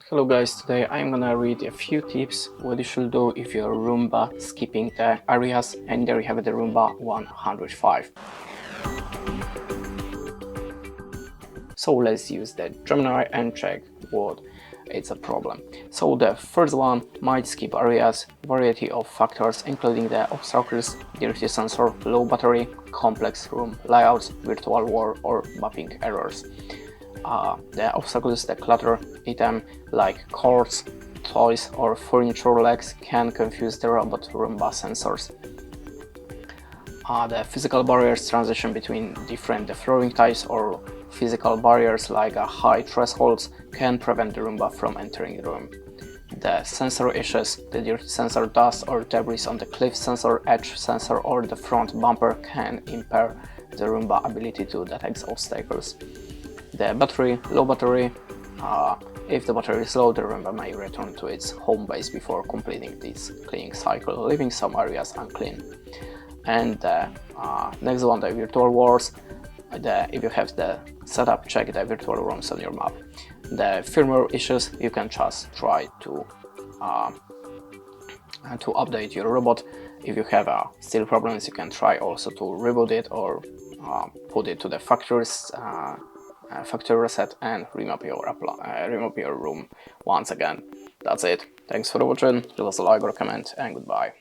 Hello guys, today I'm gonna read a few tips what you should do if you're Roomba skipping the areas, and there you have the Roomba 105. So let's use the Gemini and check what it's a problem. So the first one might skip areas, variety of factors including the obstacles, dirty sensor, low battery, complex room layouts, virtual wall or mapping errors. The obstacles, the clutter item like cords, toys or furniture legs can confuse the robot Roomba sensors. The physical barriers transition between different flooring types or physical barriers like high thresholds can prevent the Roomba from entering the room. The sensor issues, the dirty sensor, dust or debris on the cliff sensor, edge sensor or the front bumper can impair the Roomba ability to detect obstacles. The battery, low battery, if the battery is low, the Roomba may return to its home base before completing this cleaning cycle, leaving some areas unclean. And the next one, the virtual walls. If you have the setup, check the virtual rooms on your map. The firmware issues, you can just try to update your robot. If you have still problems, you can try also to reboot it or put it to the factory reset and remap your room once again. That's it. Thanks for watching. Leave us a like or comment, and goodbye.